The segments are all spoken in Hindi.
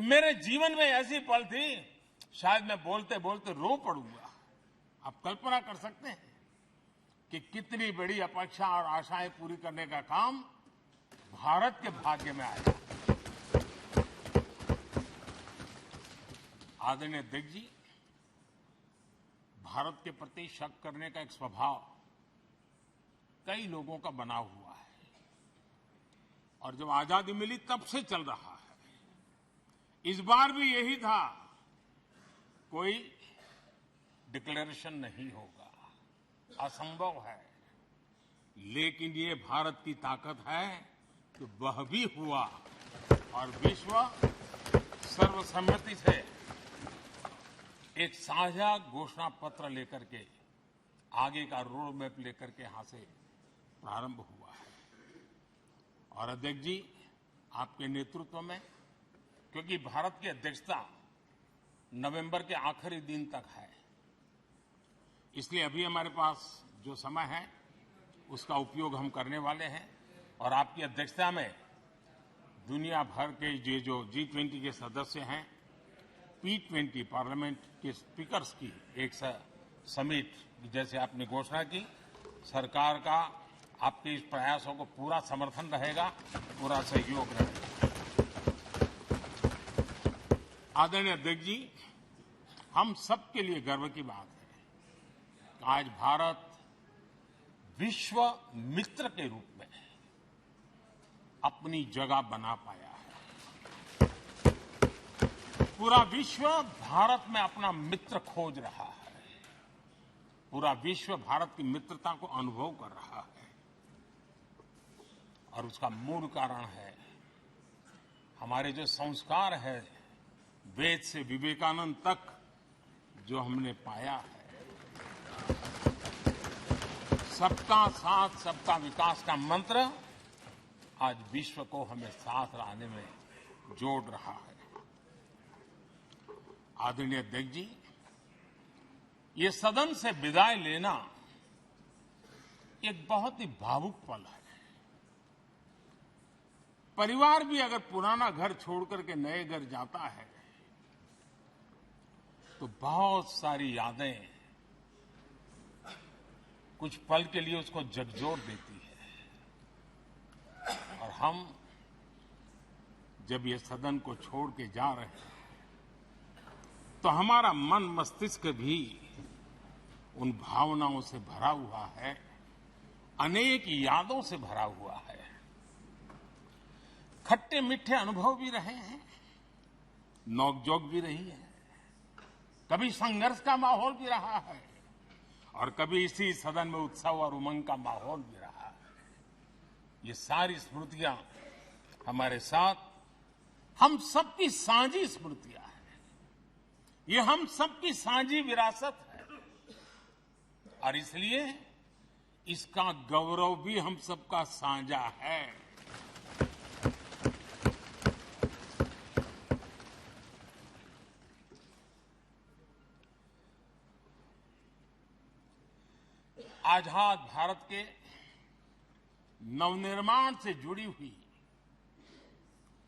मेरे जीवन में ऐसी पल थी, शायद मैं बोलते बोलते रो पड़ूंगा। आप कल्पना कर सकते हैं कि कितनी बड़ी अपेक्षा और आशाएं पूरी करने का काम भारत के भाग्य में आया। आदरणीय अध्यक्ष जी, भारत के प्रति शक करने का एक स्वभाव कई लोगों का बना हुआ है और जब आजादी मिली तब से चल रहा है। इस बार भी यही था, कोई डिक्लेरेशन नहीं होगा, असंभव है। लेकिन ये भारत की ताकत है कि वह भी हुआ और विश्व सर्वसम्मति से एक साझा घोषणा पत्र लेकर के आगे का रोड मैप लेकर के यहां से प्रारंभ हुआ है। और अध्यक्ष जी, आपके नेतृत्व में, क्योंकि भारत की अध्यक्षता नवंबर के आखिरी दिन तक है, इसलिए अभी हमारे पास जो समय है उसका उपयोग हम करने वाले हैं। और आपकी अध्यक्षता में दुनिया भर के ये जो G20 के सदस्य हैं, P20 पार्लियामेंट के स्पीकर्स की एक समिट, जैसे आपने घोषणा की, सरकार का आपके इस प्रयासों को पूरा समर्थन रहेगा, पूरा सहयोग रहेगा। आदरणीय अध्यक्ष जी, हम सबके लिए गर्व की बात है कि आज भारत विश्व मित्र के रूप में अपनी जगह बना पाया है। पूरा विश्व भारत में अपना मित्र खोज रहा है, पूरा विश्व भारत की मित्रता को अनुभव कर रहा है। और उसका मूल कारण है हमारे जो संस्कार है, वेद से विवेकानंद तक जो हमने पाया है। सबका साथ सबका विकास का मंत्र आज विश्व को हमें साथ लाने में जोड़ रहा है। आदरणीय अध्यक्ष जी, ये सदन से विदाई लेना एक बहुत ही भावुक पल है। परिवार भी अगर पुराना घर छोड़कर के नए घर जाता है तो बहुत सारी यादें कुछ पल के लिए उसको झकझोर देती है। और हम जब ये सदन को छोड़ के जा रहे हैं तो हमारा मन मस्तिष्क भी उन भावनाओं से भरा हुआ है, अनेक यादों से भरा हुआ है। खट्टे मीठे अनुभव भी रहे हैं, नोकझोंक भी रही है, कभी संघर्ष का माहौल भी रहा है और कभी इसी सदन में उत्सव और उमंग का माहौल भी रहा है। ये सारी स्मृतियां हमारे साथ, हम सबकी साझी स्मृतियां हैं, ये हम सबकी साझी विरासत है और इसलिए इसका गौरव भी हम सबका साझा है। आजाद भारत के नवनिर्माण से जुड़ी हुई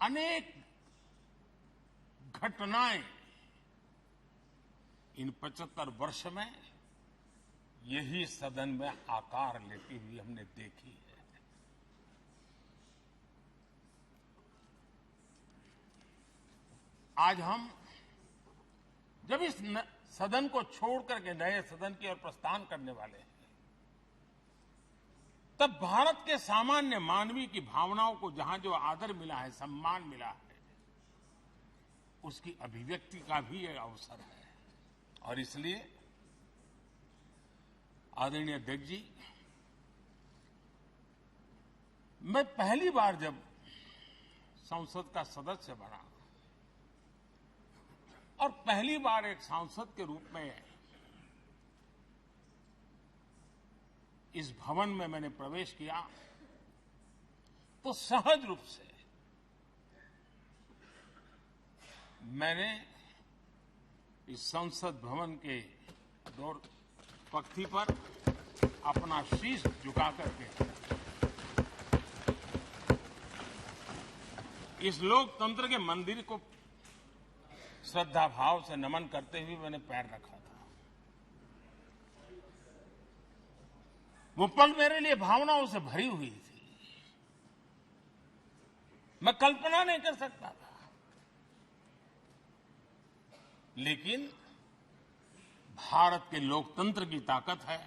अनेक घटनाएं इन 75 वर्ष में यही सदन में आकार लेती हुई हमने देखी है। आज हम जब इस सदन को छोड़ करके नए सदन की ओर प्रस्थान करने वाले हैं, तब भारत के सामान्य मानवीय की भावनाओं को जहां जो आदर मिला है, सम्मान मिला है, उसकी अभिव्यक्ति का भी यह अवसर है। और इसलिए आदरणीय अध्यक्ष जी, मैं पहली बार जब संसद का सदस्य बना और पहली बार एक सांसद के रूप में इस भवन में मैंने प्रवेश किया तो सहज रूप से मैंने इस संसद भवन के दौर पक्ति पर अपना शीश झुका करके इस लोकतंत्र के मंदिर को श्रद्धा भाव से नमन करते हुए मैंने पैर रखा था। वो पल मेरे लिए भावनाओं से भरी हुई थी। मैं कल्पना नहीं कर सकता था, लेकिन भारत के लोकतंत्र की ताकत है,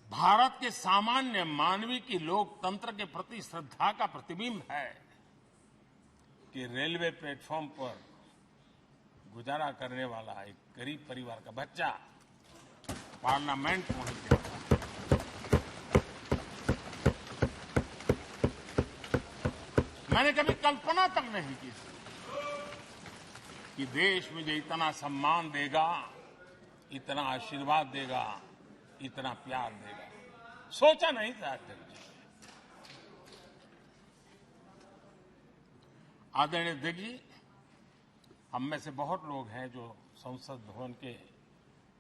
भारत के सामान्य मानवीय की लोकतंत्र के प्रति श्रद्धा का प्रतिबिंब है कि रेलवे प्लेटफॉर्म पर गुजारा करने वाला एक गरीब परिवार का बच्चा पार्लियामेंट पहुंच गया था। मैंने कभी कल्पना तक नहीं की कि देश मुझे इतना सम्मान देगा, इतना आशीर्वाद देगा, इतना प्यार देगा। सोचा नहीं था अध्यक्ष जी। आदरणीय अध्यक्ष जी, हम में से बहुत लोग हैं जो संसद भवन के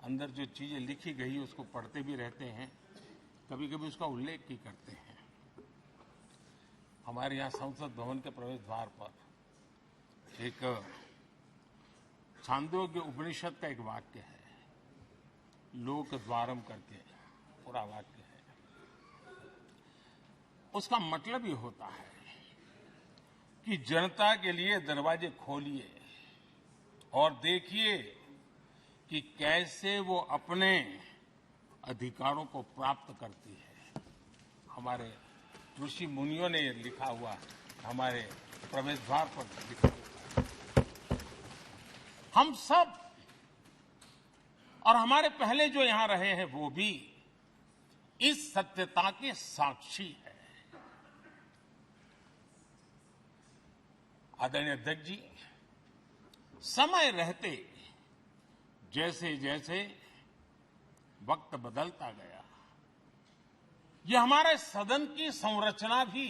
अंदर जो चीजें लिखी गई उसको पढ़ते भी रहते हैं, कभी कभी उसका उल्लेख भी करते हैं। हमारे यहाँ संसद भवन के प्रवेश द्वार पर एक छांदोग्य उपनिषद का एक वाक्य है, लोक द्वारम करके पूरा वाक्य है। उसका मतलब ये होता है कि जनता के लिए दरवाजे खोलिए और देखिए कि कैसे वो अपने अधिकारों को प्राप्त करती है। हमारे ऋषि मुनियों ने लिखा हुआ, हमारे प्रवेश द्वार पर लिखा हुआ। हम सब और हमारे पहले जो यहां रहे हैं वो भी इस सत्यता के साक्षी है। आदरणीय अध्यक्ष जी, समय रहते जैसे जैसे वक्त बदलता गया, ये हमारे सदन की संरचना भी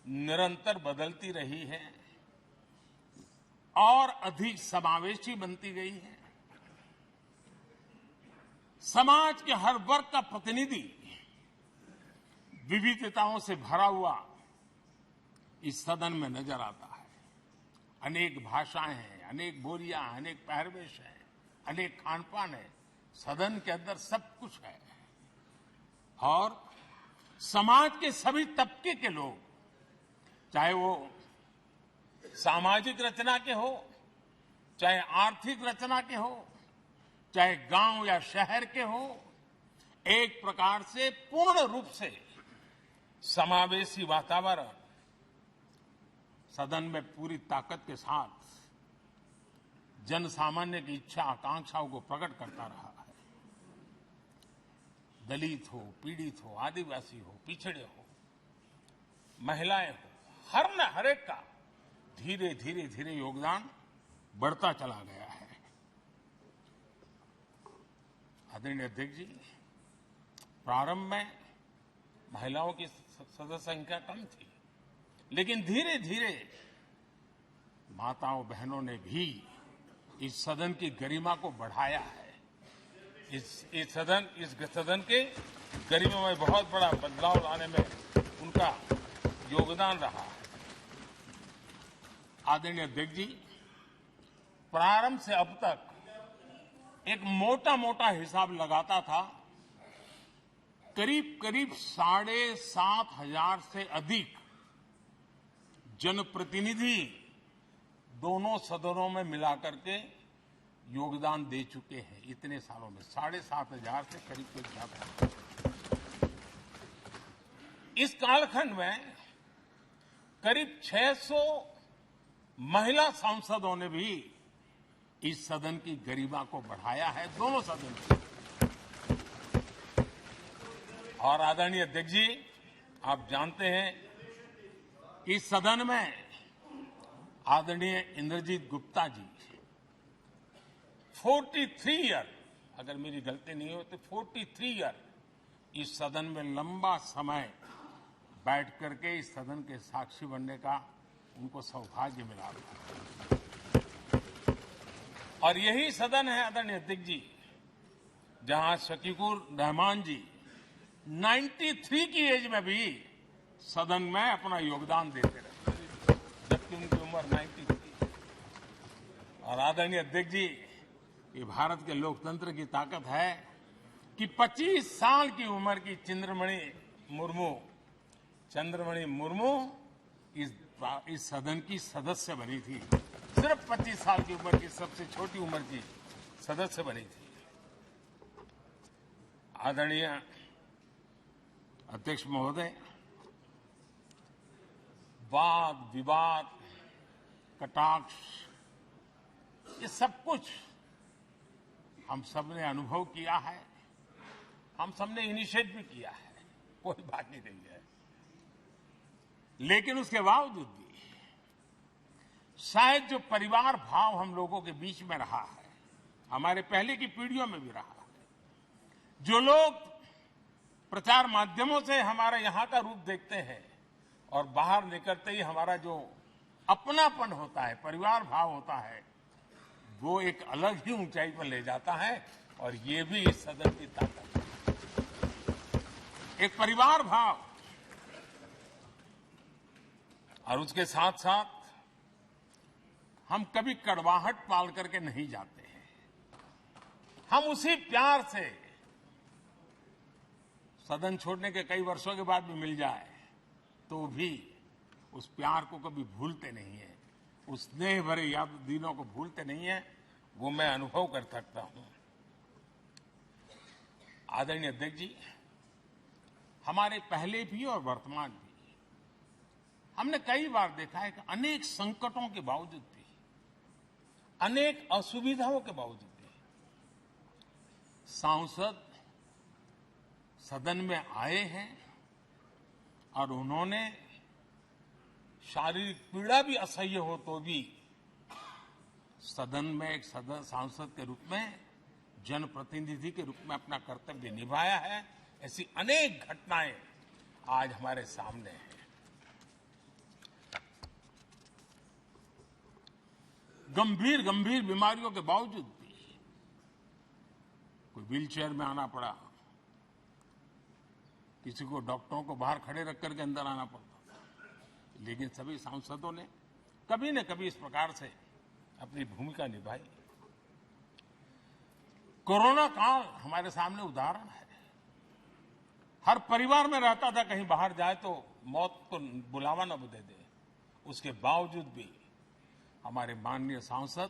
निरंतर बदलती रही है और अधिक समावेशी बनती गई है। समाज के हर वर्ग का प्रतिनिधि विविधताओं से भरा हुआ इस सदन में नजर आता है। अनेक भाषाएं हैं, अनेक बोलियां, अनेक पहरवेश है, अनेक खानपान है। सदन के अंदर सब कुछ है और समाज के सभी तबके के लोग, चाहे वो सामाजिक रचना के हो, चाहे आर्थिक रचना के हो, चाहे गांव या शहर के हो, एक प्रकार से पूर्ण रूप से समावेशी वातावरण सदन में पूरी ताकत के साथ जन सामान्य की इच्छा आकांक्षाओं को प्रकट करता रहा है। दलित हो, पीड़ित हो, आदिवासी हो, पिछड़े हो, महिलाएं हो, हर एक का धीरे धीरे धीरे योगदान बढ़ता चला गया है। आदरणीय अध्यक्ष जी, प्रारंभ में महिलाओं की सदस्य संख्या कम थी, लेकिन धीरे धीरे माताओं बहनों ने भी इस सदन की गरिमा को बढ़ाया है। इस सदन के गरिमा में बहुत बड़ा बदलाव लाने में उनका योगदान रहा है। आदरणीय अध्यक्ष जी, प्रारंभ से अब तक एक मोटा हिसाब लगाता था, करीब 7,500 से अधिक जनप्रतिनिधि दोनों सदनों में मिलाकर के योगदान दे चुके हैं। इतने सालों में 7,500 से करीब ज्यादा। इस कालखंड में करीब 600 महिला सांसदों ने भी इस सदन की गरिमा को बढ़ाया है, दोनों सदन की। और आदरणीय अध्यक्ष जी, आप जानते हैं कि इस सदन में आदरणीय इंद्रजीत गुप्ता जी 43 ईयर, अगर मेरी गलती नहीं हो तो 43 ईयर इस सदन में लंबा समय बैठ करके इस सदन के साक्षी बनने का उनको सौभाग्य मिला। और यही सदन है आदरणीय अध्यक्ष जी, जहां शकीकुर रहमान जी 93 की एज में भी सदन में अपना योगदान देते रहे, जबकि उनकी उम्र 93। आदरणीय अध्यक्ष जी, ये भारत के लोकतंत्र की ताकत है कि 25 साल की उम्र की चंद्रमणि मुर्मू इस सदन की सदस्य बनी थी। सिर्फ 25 साल की उम्र की सबसे छोटी उम्र की सदस्य बनी थी। आदरणीय अध्यक्ष महोदय, वाद विवाद कटाक्ष ये सब कुछ हम सबने अनुभव किया है, हम सबने इनिशिएट भी किया है, कोई बात नहीं है। लेकिन उसके बावजूद भी शायद जो परिवार भाव हम लोगों के बीच में रहा है, हमारे पहले की पीढ़ियों में भी रहा है, जो लोग प्रचार माध्यमों से हमारे यहां का रूप देखते हैं और बाहर निकलते ही हमारा जो अपनापन होता है, परिवार भाव होता है, वो एक अलग ही ऊंचाई पर ले जाता है। और ये भी इस सदन की ताकत है, एक परिवार भाव। और उसके साथ साथ हम कभी कड़वाहट पाल करके नहीं जाते हैं। हम उसी प्यार से सदन छोड़ने के कई वर्षों के बाद भी मिल जाए तो भी उस प्यार को कभी भूलते नहीं है, उस स्नेह भरे याद दिनों को भूलते नहीं है। वो मैं अनुभव कर सकता हूं। आदरणीय अध्यक्ष जी, हमारे पहले भी और वर्तमान भी हमने कई बार देखा है कि अनेक संकटों के बावजूद भी, अनेक असुविधाओं के बावजूद भी सांसद सदन में आए हैं और उन्होंने शारीरिक पीड़ा भी असह्य हो तो भी सदन में एक सांसद के रूप में, जनप्रतिनिधि के रूप में अपना कर्तव्य निभाया है। ऐसी अनेक घटनाएं आज हमारे सामने हैं। गंभीर बीमारियों के बावजूद भी कोई व्हीलचेयर में आना पड़ा, किसी को डॉक्टरों को बाहर खड़े रख करके अंदर आना पड़ता, लेकिन सभी सांसदों ने कभी न कभी इस प्रकार से अपनी भूमिका निभाई। कोरोना काल हमारे सामने उदाहरण है। हर परिवार में रहता था कहीं बाहर जाए तो मौत को बुलावा न दे दे, उसके बावजूद भी हमारे माननीय सांसद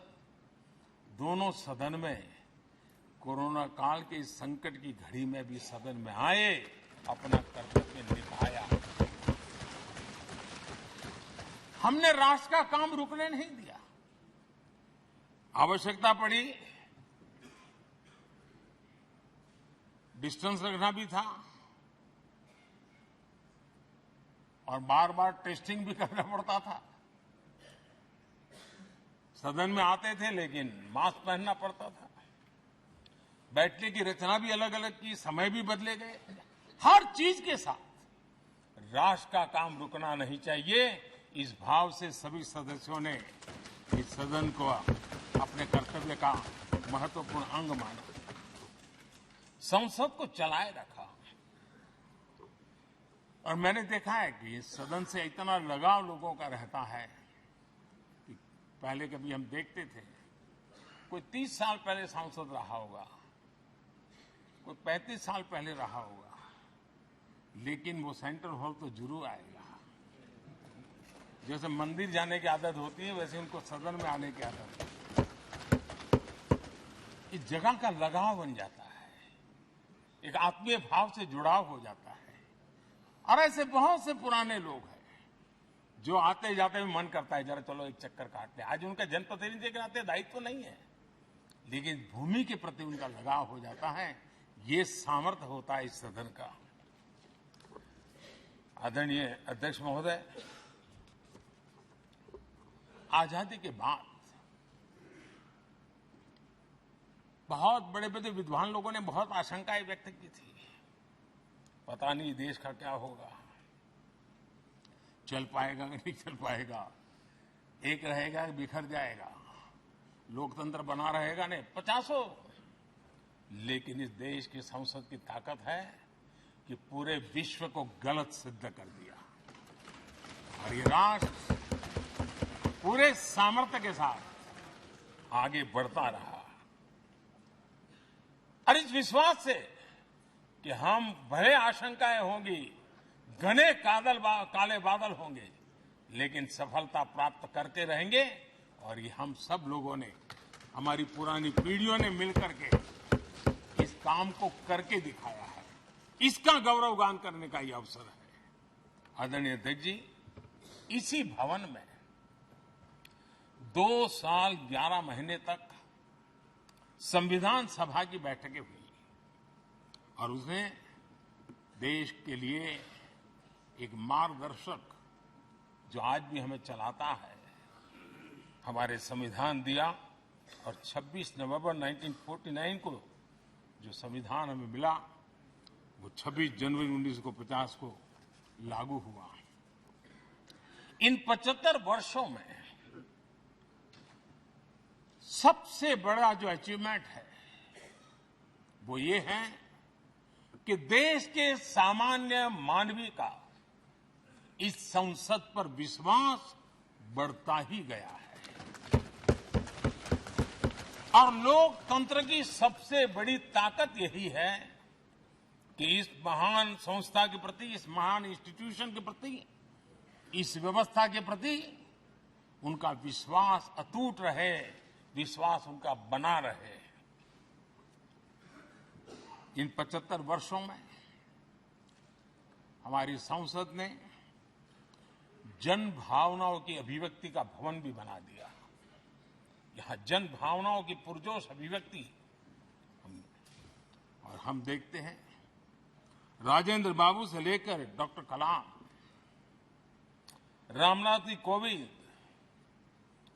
दोनों सदन में कोरोना काल के इस संकट की घड़ी में भी सदन में आए, अपना कर्तव्य निभाया। हमने राष्ट्र का काम रुकने नहीं दिया। आवश्यकता पड़ी, डिस्टेंस रखना भी था और बार बार टेस्टिंग भी करना पड़ता था। सदन में आते थे लेकिन मास्क पहनना पड़ता था। बैठने की रचना भी अलग अलग की, समय भी बदले गए। हर चीज के साथ राष्ट्र का काम रुकना नहीं चाहिए, इस भाव से सभी सदस्यों ने इस सदन को अपने कर्तव्य का महत्वपूर्ण अंग माना, संसद को चलाए रखा। और मैंने देखा है कि इस सदन से इतना लगाव लोगों का रहता है कि पहले कभी हम देखते थे कोई 30 साल पहले सांसद रहा होगा, कोई 35 साल पहले रहा होगा, लेकिन वो सेंट्रल हॉल तो जरूर आएगा। जैसे मंदिर जाने की आदत होती है, वैसे उनको सदन में आने की आदत है। इस जगह का लगाव बन जाता है, एक आत्मीय भाव से जुड़ाव हो जाता है। और ऐसे बहुत से पुराने लोग हैं जो आते जाते भी मन करता है जरा चलो एक चक्कर काटते हैं। आज उनका जनप्रतिनिधि के नाते दायित्व नहीं है, लेकिन भूमि के प्रति उनका लगाव हो जाता है। ये सामर्थ्य होता है इस सदन का। आदरणीय अध्यक्ष महोदय, आजादी के बाद बहुत बड़े बड़े विद्वान लोगों ने बहुत आशंकाएं व्यक्त की थी। पता नहीं देश का क्या होगा, चल पाएगा कि नहीं चल पाएगा, एक रहेगा कि बिखर जाएगा, लोकतंत्र बना रहेगा नहीं, 50। लेकिन इस देश की संसद की ताकत है कि पूरे विश्व को गलत सिद्ध कर दिया। और ये राष्ट्र पूरे सामर्थ्य के साथ आगे बढ़ता रहा। और इस विश्वास से कि हम भले आशंकाएं होंगी, घने काले बादल होंगे, लेकिन सफलता प्राप्त करते रहेंगे। और ये हम सब लोगों ने, हमारी पुरानी पीढ़ियों ने मिलकर के इस काम को करके दिखाया है। इसका गौरवगान करने का ये अवसर है। आदरणीय अध्यक्ष जी, इसी भवन में 2 साल 11 महीने तक संविधान सभा की बैठकें हुई और उसने देश के लिए एक मार्गदर्शक जो आज भी हमें चलाता है, हमारे संविधान दिया। और 26 नवंबर 1949 को जो संविधान हमें मिला, वो 26 जनवरी 1950 को लागू हुआ। इन 75 वर्षों में सबसे बड़ा जो अचीवमेंट है वो ये है कि देश के सामान्य मानवी का इस संसद पर विश्वास बढ़ता ही गया है। और लोकतंत्र की सबसे बड़ी ताकत यही है कि इस महान संस्था के प्रति, इस महान इंस्टीट्यूशन के प्रति, इस व्यवस्था के प्रति उनका विश्वास अटूट रहे, विश्वास उनका बना रहे। इन 75 वर्षों में हमारी संसद ने जन भावनाओं की अभिव्यक्ति का भवन भी बना दिया। यहां जन भावनाओं की पुरजोश अभिव्यक्ति, और हम देखते हैं राजेंद्र बाबू से लेकर डॉक्टर कलाम, रामनाथ कोविंद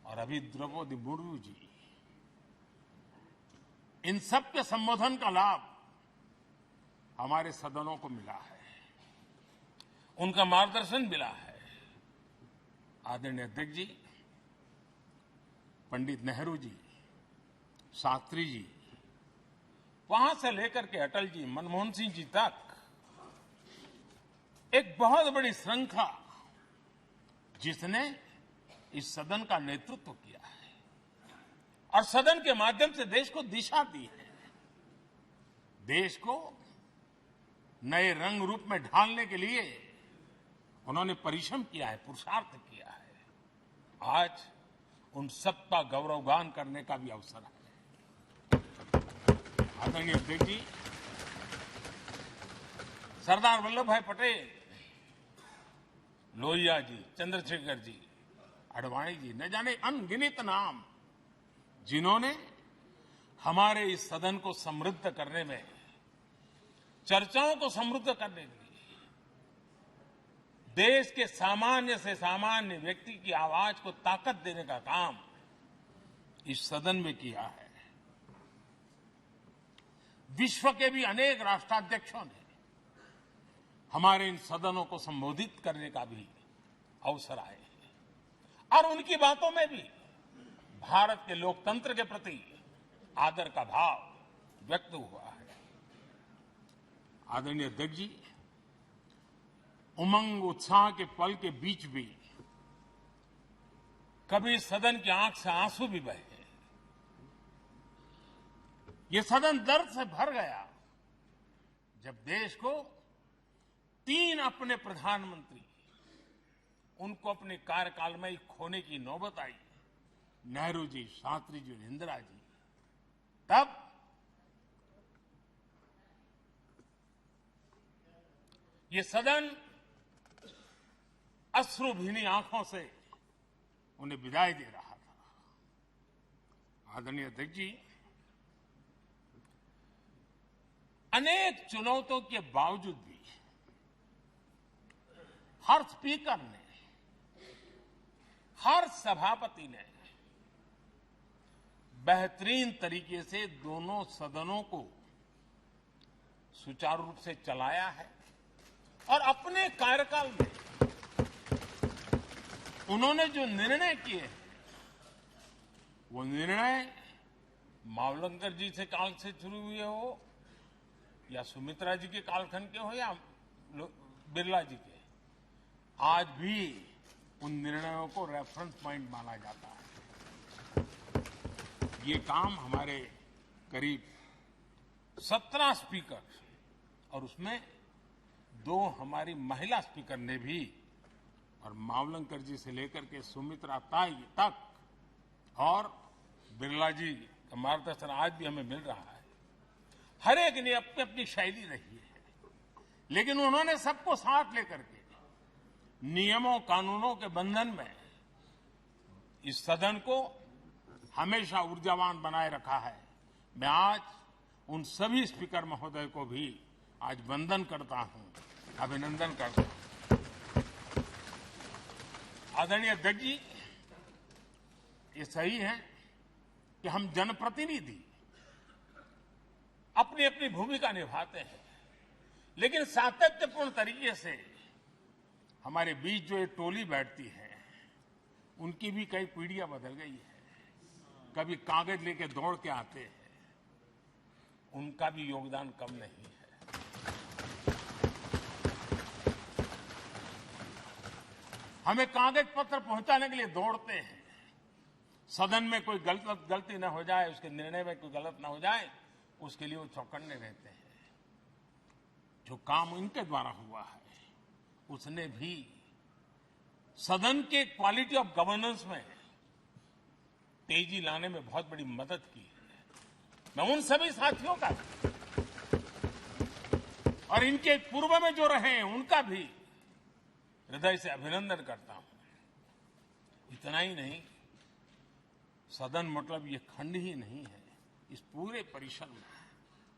और अभी द्रौपदी मुर्मू जी, इन सब के संबोधन का लाभ हमारे सदनों को मिला है, उनका मार्गदर्शन मिला है। आदरणीय अध्यक्ष जी, पंडित नेहरू जी, शास्त्री जी, वहां से लेकर के अटल जी, मनमोहन सिंह जी तक एक बहुत बड़ी श्रृंखला जिसने इस सदन का नेतृत्व किया है और सदन के माध्यम से देश को दिशा दी है, देश को नए रंग रूप में ढालने के लिए उन्होंने परिश्रम किया है, पुरुषार्थ किया है। आज उन सबका गौरवगान करने का भी अवसर है। आदरणीय अध्यक्ष जी, सरदार वल्लभ भाई पटेल, लोहिया जी, चंद्रशेखर जी, आडवाणी जी, न जाने अनगिनत नाम, जिन्होंने हमारे इस सदन को समृद्ध करने में, चर्चाओं को समृद्ध करने के लिए, देश के सामान्य से सामान्य व्यक्ति की आवाज को ताकत देने का काम इस सदन में किया है। विश्व के भी अनेक राष्ट्राध्यक्षों ने हमारे इन सदनों को संबोधित करने का भी अवसर आए हैं और उनकी बातों में भी भारत के लोकतंत्र के प्रति आदर का भाव व्यक्त हुआ है। आदरणीय अध्यक्ष जी, उमंग उत्साह के पल के बीच भी कभी सदन की आंख से आंसू भी बहे। ये सदन दर्द से भर गया जब देश को 3 अपने प्रधानमंत्री, उनको अपने कार्यकाल में ही खोने की नौबत आई, नेहरू जी, शास्त्री जी और इंदिरा जी। तब ये सदन अश्रु भीनी आंखों से उन्हें विदाई दे रहा था। आदरणीय अध्यक्ष जी, अनेक चुनौतियों के बावजूद भी हर स्पीकर ने, हर सभापति ने बेहतरीन तरीके से दोनों सदनों को सुचारू रूप से चलाया है और अपने कार्यकाल में उन्होंने जो निर्णय किए, वो निर्णय मावलंकर जी से काल से शुरू हुए हो या सुमित्रा जी के कालखंड के हो या बिरला जी के, आज भी उन निर्णयों को रेफरेंस पॉइंट माना जाता है। ये काम हमारे करीब 17 स्पीकर और उसमें 2 हमारी महिला स्पीकर ने भी, और मावलंकर जी से लेकर के सुमित्रा ताई तक, और बिरला जी का मार्गदर्शन आज भी हमें मिल रहा है। हर एक ने अपनी अपनी शैली रही है, लेकिन उन्होंने सबको साथ लेकर के नियमों कानूनों के बंधन में इस सदन को हमेशा ऊर्जावान बनाए रखा है। मैं आज उन सभी स्पीकर महोदय को भी आज वंदन करता हूं, अभिनंदन करता हूं। आदरणीय अध्यक्ष जी, ये सही है कि हम जनप्रतिनिधि अपनी अपनी भूमिका निभाते हैं, लेकिन सातत्यपूर्ण तरीके से हमारे बीच जो एक टोली बैठती है, उनकी भी कई पीढ़ियां बदल गई है। कभी कागज लेके दौड़ के आते हैं, उनका भी योगदान कम नहीं है। हमें कागज पत्र पहुंचाने के लिए दौड़ते हैं, सदन में कोई गलती न हो जाए, उसके निर्णय में कोई गलत न हो जाए, उसके लिए वो चौकन्ने रहते हैं। जो काम इनके द्वारा हुआ है, उसने भी सदन के क्वालिटी ऑफ गवर्नेंस में तेजी लाने में बहुत बड़ी मदद की है। मैं उन सभी साथियों का और इनके पूर्व में जो रहे हैं उनका भी हृदय से अभिनंदन करता हूं। इतना ही नहीं, सदन मतलब ये खंड ही नहीं है। इस पूरे परिसर में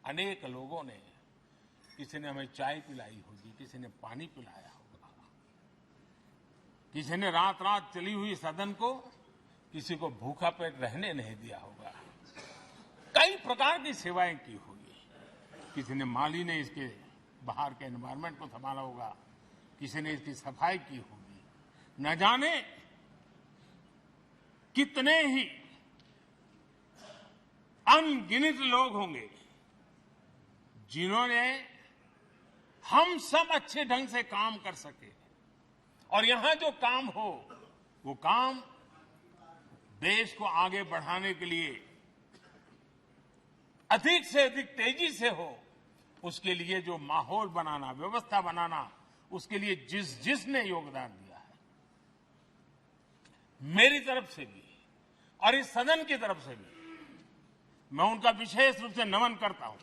अनेक लोगों ने, किसी ने हमें चाय पिलाई होगी, किसी ने पानी पिलाया होगा, किसी ने रात रात चली हुई सदन को किसी को भूखा पेट रहने नहीं दिया होगा। कई प्रकार की सेवाएं की होगी। किसी ने माली ने इसके बाहर के एनवायरनमेंट को संभाला होगा, किसी ने इसकी सफाई की होगी। न जाने कितने ही अनगिनत लोग होंगे जिन्होंने हम सब अच्छे ढंग से काम कर सके, और यहां जो काम हो वो काम देश को आगे बढ़ाने के लिए अधिक से अधिक तेजी से हो, उसके लिए जो माहौल बनाना, व्यवस्था बनाना, उसके लिए जिसने योगदान दिया है, मेरी तरफ से भी और इस सदन की तरफ से भी मैं उनका विशेष रूप से नमन करता हूं।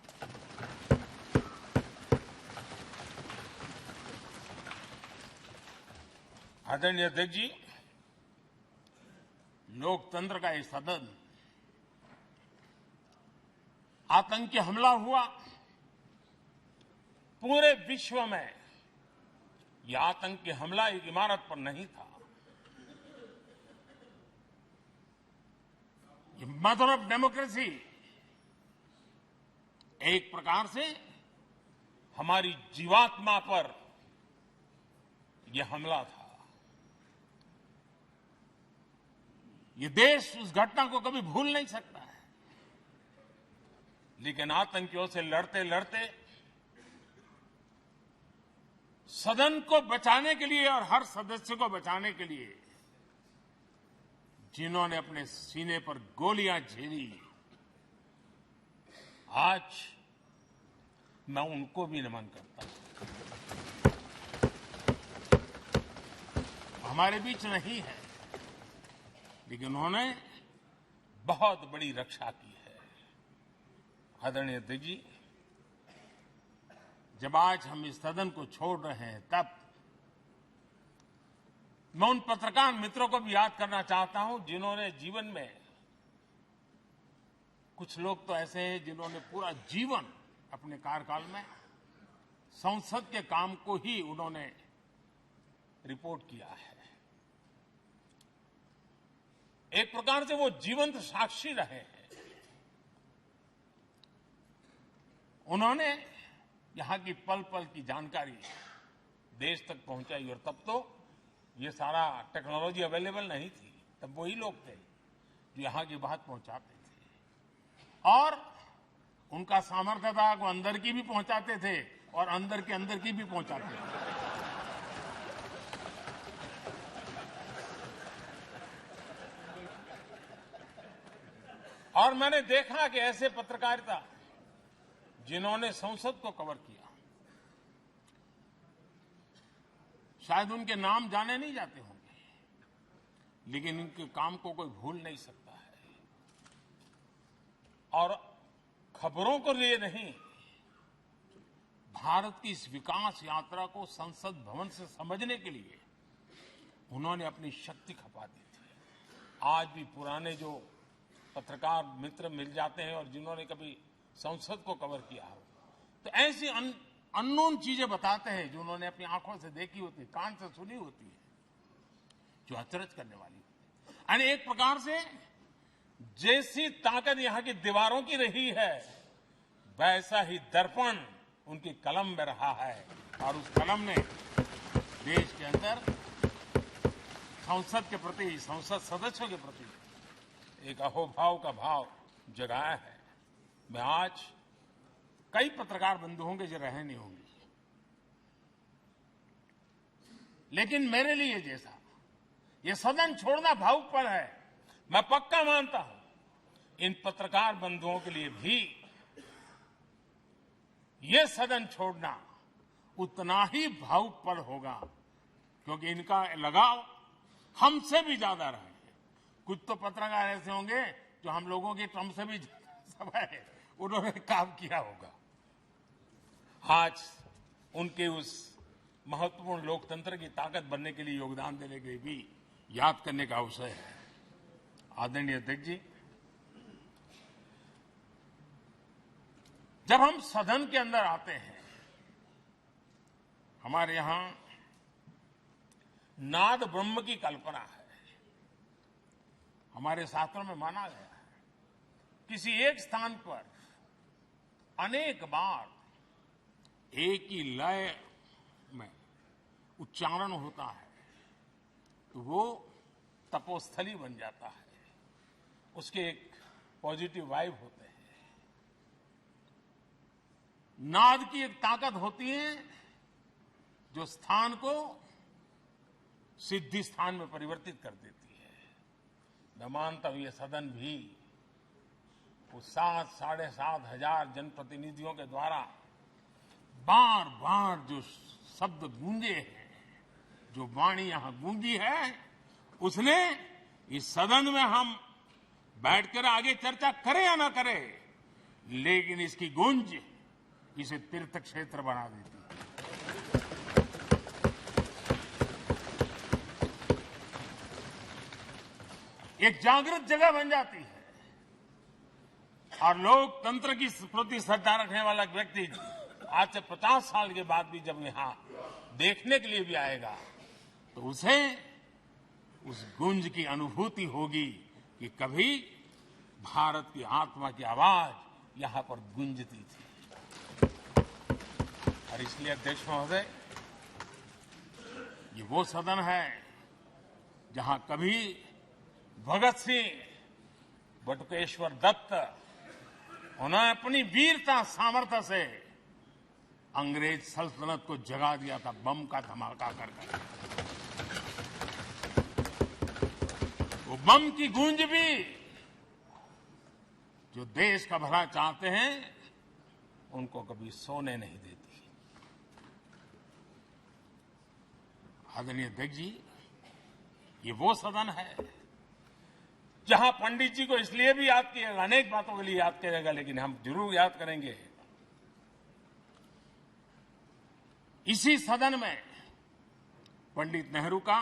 आदरणीय अध्यक्ष जी, लोकतंत्र का ये सदन, आतंकी हमला हुआ, पूरे विश्व में यह आतंकी हमला एक इमारत पर नहीं था। ये मदर ऑफ डेमोक्रेसी एक प्रकार से हमारी जीवात्मा पर यह हमला था। ये देश उस घटना को कभी भूल नहीं सकता है, लेकिन आतंकियों से लड़ते लड़ते सदन को बचाने के लिए और हर सदस्य को बचाने के लिए जिन्होंने अपने सीने पर गोलियां झेली, आज मैं उनको भी नमन करता हूं। हमारे बीच नहीं है, लेकिन उन्होंने बहुत बड़ी रक्षा की है। आदरणीय अध्यक्ष जी, जब आज हम इस सदन को छोड़ रहे हैं, तब मैं उन पत्रकार मित्रों को भी याद करना चाहता हूं जिन्होंने जीवन में, कुछ लोग तो ऐसे हैं जिन्होंने पूरा जीवन अपने कार्यकाल में संसद के काम को ही उन्होंने रिपोर्ट किया है। एक प्रकार से वो जीवंत साक्षी रहे हैं। उन्होंने यहां की पल पल की जानकारी देश तक पहुंचाई, और तब तो ये सारा टेक्नोलॉजी अवेलेबल नहीं थी। तब वही लोग थे जो यहां की बात पहुंचाते थे, और उनका सामर्थ्य था वो अंदर की भी पहुंचाते थे और अंदर की भी पहुंचाते थे। और मैंने देखा कि ऐसे पत्रकारिता जिन्होंने संसद को कवर किया, शायद उनके नाम जाने नहीं जाते होंगे, लेकिन इनके काम को कोई भूल नहीं सकता है। और खबरों को लिए नहीं, भारत की इस विकास यात्रा को संसद भवन से समझने के लिए उन्होंने अपनी शक्ति खपा दी थी। आज भी पुराने जो पत्रकार मित्र मिल जाते हैं और जिन्होंने कभी संसद को कवर किया हो, तो ऐसी अननोन चीजें बताते हैं जो उन्होंने अपनी आंखों से देखी होती है, कान से सुनी होती है, जो अचरज करने वाली होती है। यानी एक प्रकार से जैसी ताकत यहां की दीवारों की रही है, वैसा ही दर्पण उनकी कलम में रहा है। और उस कलम ने देश के अंदर संसद के प्रति, संसद सदस्यों के प्रति एक अहोभाव का भाव जगाया है। मैं आज कई पत्रकार बंधु होंगे जो रहे नहीं होंगे, लेकिन मेरे लिए जैसा ये सदन छोड़ना भावुकपन है, मैं पक्का मानता हूं इन पत्रकार बंधुओं के लिए भी ये सदन छोड़ना उतना ही भावुकपन होगा, क्योंकि इनका लगाव हमसे भी ज्यादा रहे। कुछ तो पत्रकार ऐसे होंगे जो हम लोगों की टर्म से भी समय उन्होंने काम किया होगा। आज उनके उस महत्वपूर्ण लोकतंत्र की ताकत बनने के लिए योगदान देने के लिए भी याद करने का अवसर है। आदरणीय अध्यक्ष जी, जब हम सदन के अंदर आते हैं, हमारे यहां नाद ब्रह्म की कल्पना है। हमारे शास्त्रों में माना गया है किसी एक स्थान पर अनेक बार एक ही लय में उच्चारण होता है तो वो तपोस्थली बन जाता है, उसके एक पॉजिटिव वाइब होते हैं। नाद की एक ताकत होती है जो स्थान को सिद्धि स्थान में परिवर्तित कर देती है। मैं मानता हूं ये सदन भी उस 7,500 जनप्रतिनिधियों के द्वारा बार बार जो शब्द गूंजे हैं, जो वाणी यहां गूंजी है, उसने इस सदन में हम बैठकर आगे चर्चा करें या ना करें, लेकिन इसकी गूंज इसे तीर्थ क्षेत्र बना देती है। एक जागृत जगह बन जाती है और लोकतंत्र की प्रति श्रद्धा रखने वाला व्यक्ति आज से 50 साल के बाद भी जब यहां देखने के लिए भी आएगा तो उसे उस गूंज की अनुभूति होगी कि कभी भारत की आत्मा की आवाज यहां पर गूंजती थी। और इसलिए अध्यक्ष महोदय, ये वो सदन है जहां कभी भगत सिंह, बटुकेश्वर दत्त, उन्होंने अपनी वीरता सामर्थ्य से अंग्रेज सल्तनत को जगा दिया था बम का धमाका कर। वो बम की गूंज भी जो देश का भला चाहते हैं उनको कभी सोने नहीं देती। आदरणीय अध्यक्ष जी, ये वो सदन है जहां पंडित जी को इसलिए भी याद किएगा, अनेक बातों के लिए याद किएगा, लेकिन हम जरूर याद करेंगे इसी सदन में पंडित नेहरू का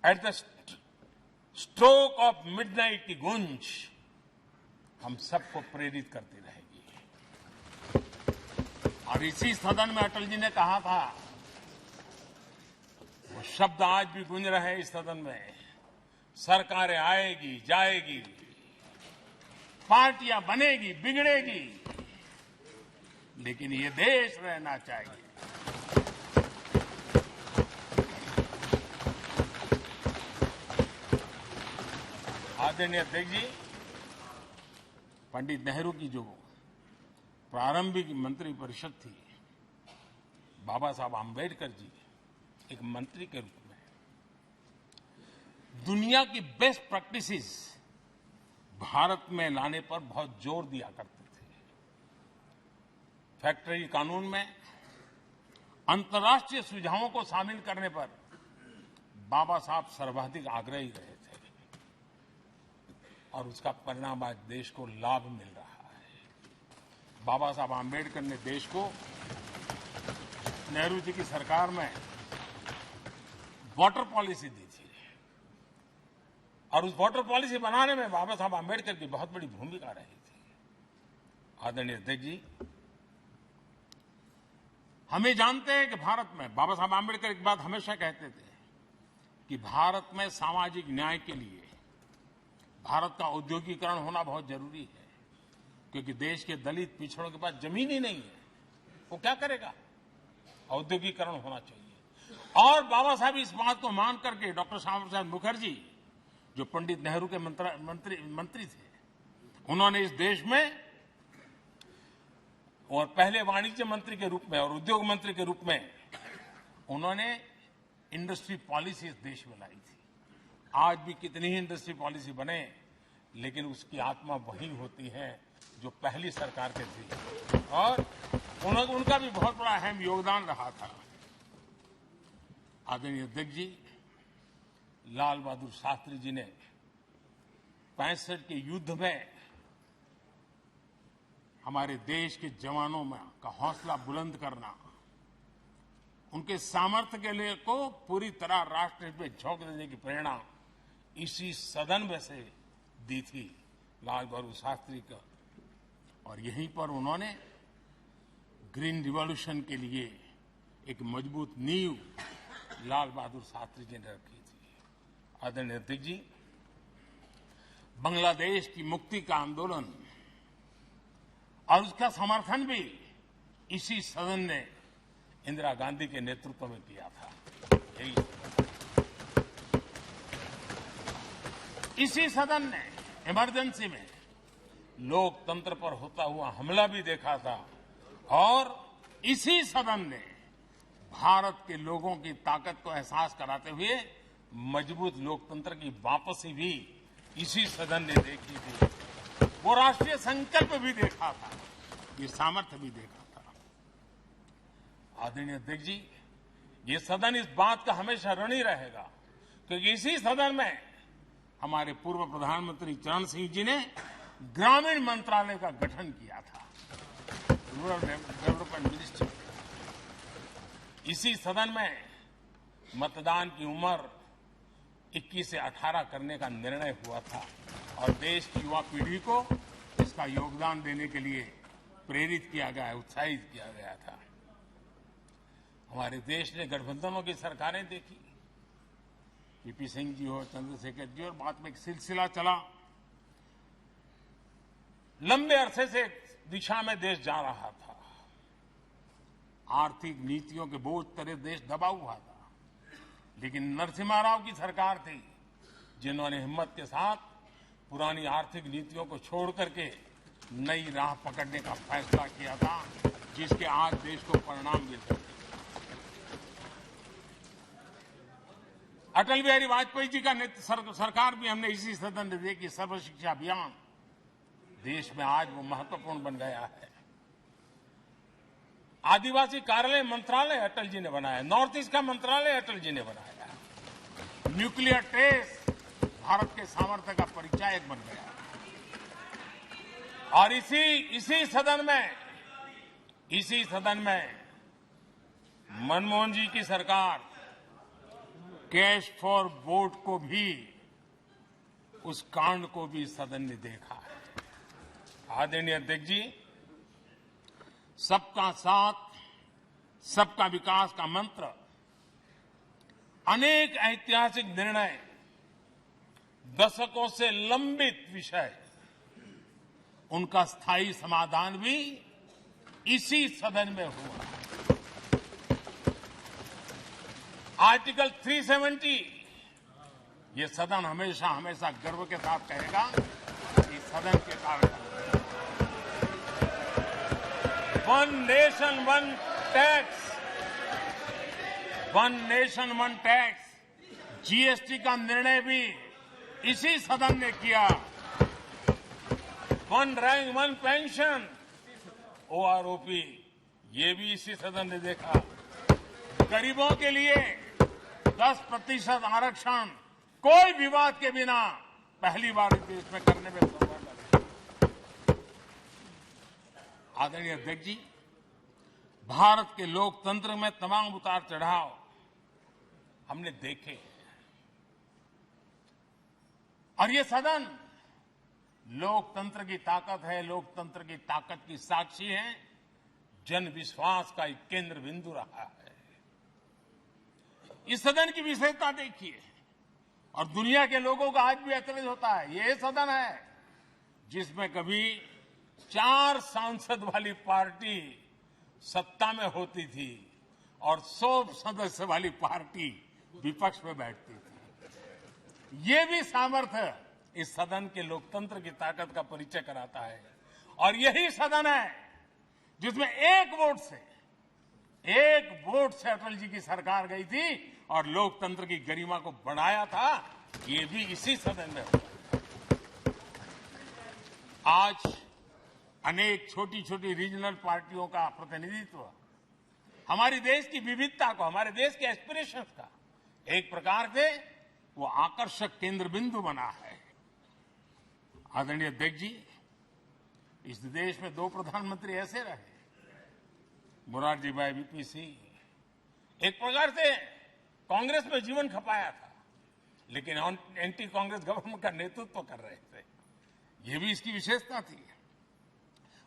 at the stroke of midnight की गूंज हम सबको प्रेरित करती रहेगी। और इसी सदन में अटल जी ने कहा था, वो शब्द आज भी गूंज रहे हैं इस सदन में, सरकारें आएगी जाएगी, पार्टियां बनेगी बिगड़ेगी, लेकिन ये देश रहना चाहिए। आदरणीय अध्यक्ष जी, पंडित नेहरू की जो प्रारंभिक मंत्री परिषद थी, बाबा साहब आम्बेडकर जी एक मंत्री के रूप में दुनिया की बेस्ट प्रैक्टिसेस भारत में लाने पर बहुत जोर दिया करते थे। फैक्ट्री कानून में अंतर्राष्ट्रीय सुझावों को शामिल करने पर बाबा साहब सर्वाधिक आग्रही रहे थे और उसका परिणाम आज देश को लाभ मिल रहा है। बाबा साहब आम्बेडकर ने देश को नेहरू जी की सरकार में वाटर पॉलिसी दी थी और उस वाटर पॉलिसी बनाने में बाबा साहब आम्बेडकर की बहुत बड़ी भूमिका रही थी। आदरणीय अध्यक्ष जी, हमें जानते हैं कि भारत में बाबा साहब आम्बेडकर एक बात हमेशा कहते थे कि भारत में सामाजिक न्याय के लिए भारत का औद्योगिकरण होना बहुत जरूरी है, क्योंकि देश के दलित पिछड़ों के पास जमीन ही नहीं है, वो क्या करेगा? औद्योगिकरण होना चाहिए। और बाबा साहब इस बात को मान करके डॉक्टर श्यामा प्रसाद मुखर्जी, जो पंडित नेहरू के मंत्री थे, उन्होंने इस देश में और पहले वाणिज्य मंत्री के रूप में और उद्योग मंत्री के रूप में उन्होंने इंडस्ट्री पॉलिसी इस देश में लाई थी। आज भी कितनी ही इंडस्ट्री पॉलिसी बने, लेकिन उसकी आत्मा वही होती है जो पहली सरकार के थी और उनका भी बहुत बड़ा अहम योगदान रहा था। आदरणीय अध्यक्ष जी, लाल बहादुर शास्त्री जी ने 65 के युद्ध में हमारे देश के जवानों में का हौसला बुलंद करना, उनके सामर्थ्य के लिए को पूरी तरह राष्ट्र हित में झोंक देने की प्रेरणा इसी सदन में से दी थी लाल बहादुर शास्त्री का। और यहीं पर उन्होंने ग्रीन रिवॉल्यूशन के लिए एक मजबूत नींव लाल बहादुर शास्त्री जी ने रखी थी। आदरणीय अध्यक्ष जी, बांग्लादेश की मुक्ति का आंदोलन और उसका समर्थन भी इसी सदन ने इंदिरा गांधी के नेतृत्व में किया था। इसी सदन ने इमरजेंसी में लोकतंत्र पर होता हुआ हमला भी देखा था और इसी सदन ने भारत के लोगों की ताकत को एहसास कराते हुए मजबूत लोकतंत्र की वापसी भी इसी सदन ने देखी थी। वो राष्ट्रीय संकल्प भी देखा था, ये सामर्थ्य भी देखा था। आदरणीय अध्यक्ष जी, ये सदन इस बात का हमेशा ऋणी रहेगा, क्योंकि इसी सदन में हमारे पूर्व प्रधानमंत्री चरण सिंह जी ने ग्रामीण मंत्रालय का गठन किया था, रूरल डेवलपमेंट मिनिस्ट्री। इसी सदन में मतदान की उम्र 21 से 18 करने का निर्णय हुआ था और देश की युवा पीढ़ी को इसका योगदान देने के लिए प्रेरित किया गया, उत्साहित किया गया था। हमारे देश ने गठबंधनों की सरकारें देखी, पीपी सिंह जी हो, चंद्रशेखर जी, और बाद में एक सिलसिला चला। लंबे अरसे से दिशा में देश जा रहा था, आर्थिक नीतियों के बोझ तले देश दबा हुआ था, लेकिन नरसिम्हा राव की सरकार थी जिन्होंने हिम्मत के साथ पुरानी आर्थिक नीतियों को छोड़ करके नई राह पकड़ने का फैसला किया था, जिसके आज देश को परिणाम मिल रहे हैं। अटल बिहारी वाजपेयी जी का सरकार भी हमने इसी सदन में देखी। सर्व शिक्षा अभियान देश में आज वो महत्वपूर्ण बन गया है। आदिवासी कार्यालय मंत्रालय अटल जी ने बनाया, नॉर्थ ईस्ट का मंत्रालय अटल जी ने बनाया, न्यूक्लियर टेस्ट भारत के सामर्थ्य का परिचायक बन गया। और इसी सदन में मनमोहन जी की सरकार कैश फॉर वोट को भी, उस कांड को भी सदन ने देखा है। आदरणीय अध्यक्ष जी, सबका साथ सबका विकास का मंत्र, अनेक ऐतिहासिक निर्णय, दशकों से लंबित विषय, उनका स्थायी समाधान भी इसी सदन में हुआ। आर्टिकल 370, ये सदन हमेशा हमेशा गर्व के साथ कहेगा कि सदन के कारण one nation one tax, one nation one tax, GST का निर्णय भी इसी सदन ने किया। One rank one pension, OROP, ये भी इसी सदन ने देखा। गरीबों के लिए 10% आरक्षण कोई विवाद के बिना पहली बार इस देश में करने में सफल रहे। आदरणीय अध्यक्ष जी, भारत के लोकतंत्र में तमाम उतार चढ़ाव हमने देखे और ये सदन लोकतंत्र की ताकत है, लोकतंत्र की ताकत की साक्षी है, जन विश्वास का एक केंद्र बिंदु रहा है। इस सदन की विशेषता देखिए और दुनिया के लोगों का आज भी ऐतराज होता है। ये सदन है जिसमें कभी 4 सांसद वाली पार्टी सत्ता में होती थी और 100 सदस्य वाली पार्टी विपक्ष में बैठती थी। ये भी सामर्थ्य इस सदन के लोकतंत्र की ताकत का परिचय कराता है। और यही सदन है जिसमें एक वोट से अटल जी की सरकार गई थी और लोकतंत्र की गरिमा को बढ़ाया था। ये भी इसी सदन में हुआ। आज अनेक छोटी छोटी रीजनल पार्टियों का प्रतिनिधित्व हमारे देश की विविधता को, हमारे देश के एस्पिरेशंस का एक प्रकार से वो आकर्षक केंद्र बिंदु बना है। आदरणीय अध्यक्ष जी, इस देश में 2 प्रधानमंत्री ऐसे रहे, मोरारजी भाई वीपी सिंह एक प्रकार से कांग्रेस में जीवन खपाया था, लेकिन एंटी कांग्रेस गवर्नमेंट का नेतृत्व कर रहे थे। ये भी इसकी विशेषता थी।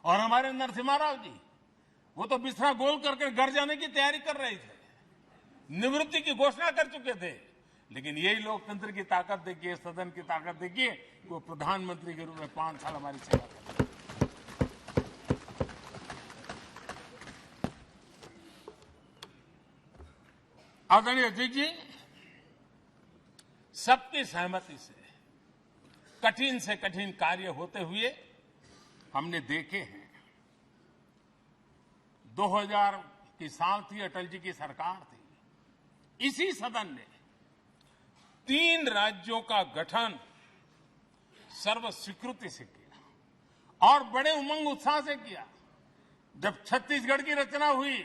और हमारे नरसिम्हा राव जी, वो तो बिस्तरा गोल करके घर जाने की तैयारी कर रहे थे, निवृत्ति की घोषणा कर चुके थे, लेकिन यही लोकतंत्र की ताकत देखिए, सदन की ताकत देखिए, वो प्रधानमंत्री के रूप में 5 साल हमारी सेवा कर। आदरणीय अध्यक्ष जी, सबकी सहमति से कठिन कार्य होते हुए हमने देखे हैं। 2000 की साल थी, अटल जी की सरकार थी। इसी सदन ने 3 राज्यों का गठन सर्वस्वीकृति से किया और बड़े उमंग उत्साह से किया। जब छत्तीसगढ़ की रचना हुई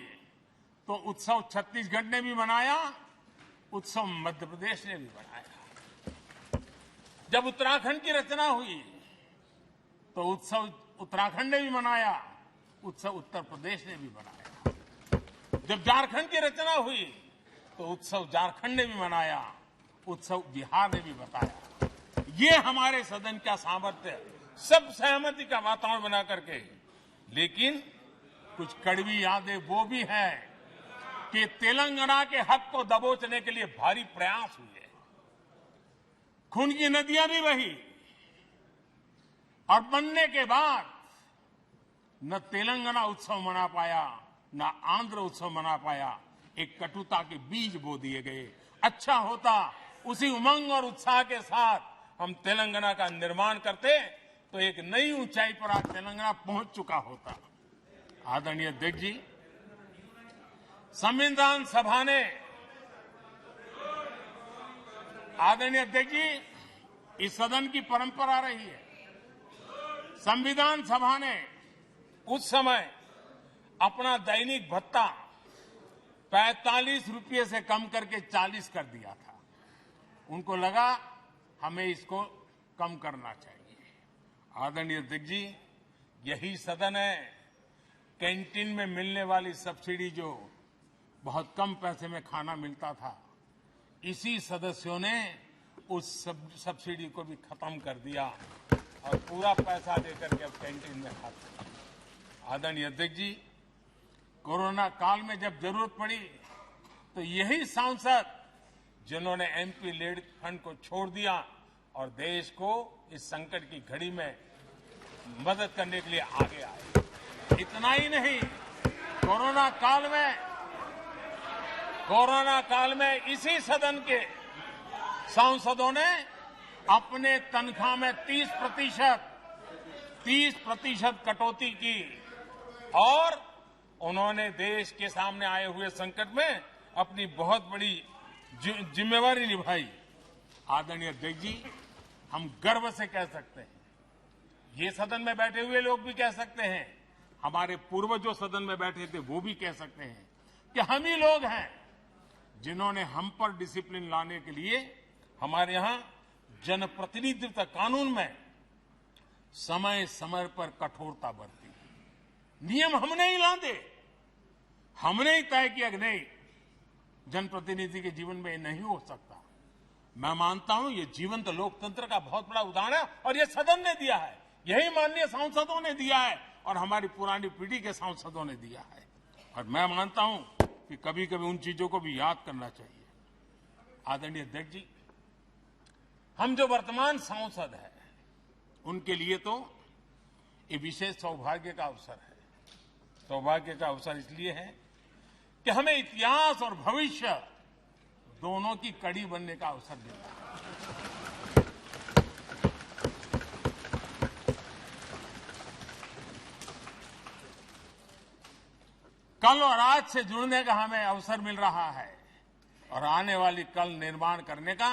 तो उत्सव छत्तीसगढ़ ने भी मनाया, उत्सव मध्य प्रदेश ने भी मनाया। जब उत्तराखंड की रचना हुई तो उत्सव उत्तराखंड ने भी मनाया, उत्सव उत्तर प्रदेश ने भी मनाया। जब झारखंड की रचना हुई तो उत्सव झारखंड ने भी मनाया, उत्सव बिहार ने भी बताया। ये हमारे सदन का सामर्थ्य, सब सहमति का वातावरण बना करके। लेकिन कुछ कड़वी यादें वो भी है कि तेलंगाना के हक को दबोचने के लिए भारी प्रयास हुए, खून की नदियां भी बही और बनने के बाद न तेलंगाना उत्सव मना पाया, न आंध्र उत्सव मना पाया। एक कटुता के बीज बो दिए गए। अच्छा होता उसी उमंग और उत्साह के साथ हम तेलंगाना का निर्माण करते तो एक नई ऊंचाई पर आज तेलंगाना पहुंच चुका होता। आदरणीय अध्यक्ष जी, संविधान सभा ने, आदरणीय अध्यक्ष जी, इस सदन की परंपरा रही है। संविधान सभा ने उस समय अपना दैनिक भत्ता 45 रुपये से कम करके 40 कर दिया था। उनको लगा हमें इसको कम करना चाहिए। आदरणीय अध्यक्ष जी, यही सदन है कैंटीन में मिलने वाली सब्सिडी, जो बहुत कम पैसे में खाना मिलता था, इसी सदस्यों ने उस सब्सिडी को भी खत्म कर दिया और पूरा पैसा देकर के अब कैंटीन में खाते हैं। आदरणीय अध्यक्ष जी, कोरोना काल में जब जरूरत पड़ी तो यही सांसद जिन्होंने एमपी लेड फंड को छोड़ दिया और देश को इस संकट की घड़ी में मदद करने के लिए आगे आए। इतना ही नहीं, कोरोना काल में इसी सदन के सांसदों ने अपने तनख्वाह में 30% कटौती की और उन्होंने देश के सामने आए हुए संकट में अपनी बहुत बड़ी जिम्मेवारी निभाई। आदरणीय अध्यक्ष जी, हम गर्व से कह सकते हैं ये सदन में बैठे हुए लोग भी कह सकते हैं, हमारे पूर्वज जो सदन में बैठे थे वो भी कह सकते हैं कि हम ही लोग हैं जिन्होंने हम पर डिसिप्लिन लाने के लिए हमारे यहां जनप्रतिनिधित्व कानून में समय समय पर कठोरता बरती। नियम हमने ही लादे, हमने ही तय किया कि नहीं, जनप्रतिनिधि के जीवन में ये नहीं हो सकता। मैं मानता हूं ये जीवंत लोकतंत्र का बहुत बड़ा उदाहरण है और ये सदन ने दिया है, यही माननीय सांसदों ने दिया है और हमारी पुरानी पीढ़ी के सांसदों ने दिया है। और मैं मानता हूं कि कभी कभी उन चीजों को भी याद करना चाहिए। आदरणीय अध्यक्ष जी, हम जो वर्तमान सांसद हैं उनके लिए तो ये विशेष सौभाग्य का अवसर है। सौभाग्य का अवसर इसलिए है कि हमें इतिहास और भविष्य दोनों की कड़ी बनने का अवसर मिलता है। कल और आज से जुड़ने का हमें अवसर मिल रहा है और आने वाली कल निर्माण करने का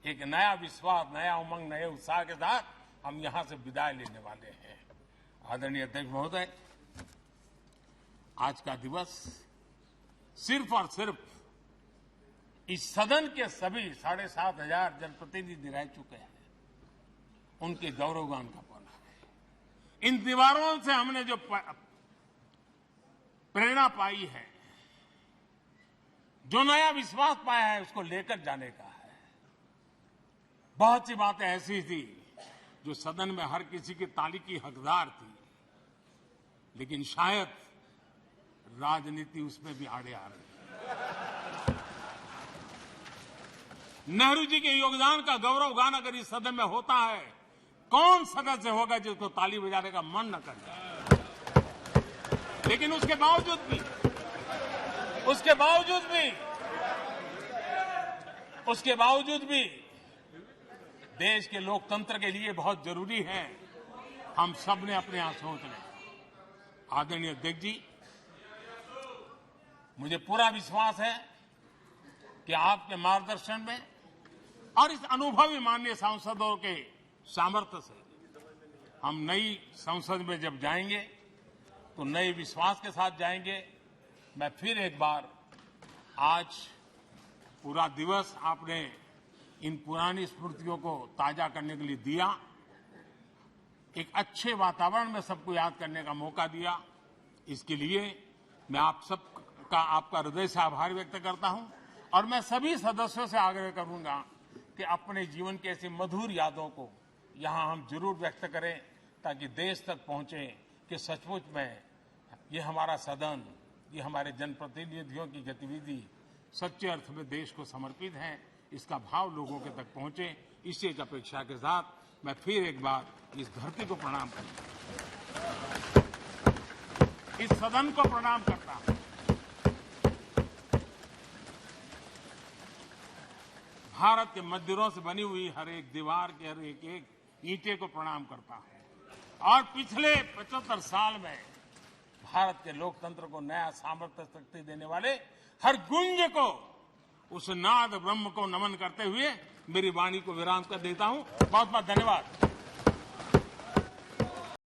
एक नया विश्वास, नया उमंग, नए उत्साह के साथ हम यहां से विदाई लेने वाले हैं। आदरणीय अध्यक्ष महोदय, आज का दिवस सिर्फ और सिर्फ इस सदन के सभी 7,500 जनप्रतिनिधि रह चुके हैं उनके गौरवगान का पल है। इन दीवारों से हमने जो प्रेरणा पाई है, जो नया विश्वास पाया है, उसको लेकर जाने का है। बहुत सी बातें ऐसी थी जो सदन में हर किसी की ताली की हकदार थी, लेकिन शायद राजनीति उसमें भी आड़े आ रही है। नेहरू जी के योगदान का गौरवगान अगर इस सदन में होता है, कौन सदस्य होगा जिसको ताली बजाने का मन न करे। लेकिन उसके बावजूद भी देश के लोकतंत्र के लिए बहुत जरूरी है हम सब ने अपने यहां सोच लें। आदरणीय अध्यक्ष जी, मुझे पूरा विश्वास है कि आपके मार्गदर्शन में और इस अनुभवी माननीय सांसदों के सामर्थ्य से हम नई संसद में जब जाएंगे तो नए विश्वास के साथ जाएंगे। मैं फिर एक बार, आज पूरा दिवस आपने इन पुरानी स्मृतियों को ताजा करने के लिए दिया, एक अच्छे वातावरण में सबको याद करने का मौका दिया। इसके लिए मैं आप सबका, आपका हृदय से आभार व्यक्त करता हूं और मैं सभी सदस्यों से आग्रह करूंगा कि अपने जीवन की ऐसी मधुर यादों को यहां हम जरूर व्यक्त करें ताकि देश तक पहुंचे कि सचमुच में ये हमारा सदन, ये हमारे जनप्रतिनिधियों की गतिविधि सच्चे अर्थ में देश को समर्पित है, इसका भाव लोगों के तक पहुंचे। इसी एक अपेक्षा के साथ मैं फिर एक बार इस धरती को प्रणाम करता हूं, इस सदन को प्रणाम करता हूं। भारत के मंदिरों से बनी हुई हर एक दीवार के हर एक ईंटे को प्रणाम करता हूं और पिछले 75 साल में भारत के लोकतंत्र को नया सामर्थ्य शक्ति देने वाले हर गुंज को, उस नाद ब्रह्म को नमन करते हुए मेरी वाणी को विराम कर देता हूं। बहुत बहुत धन्यवाद।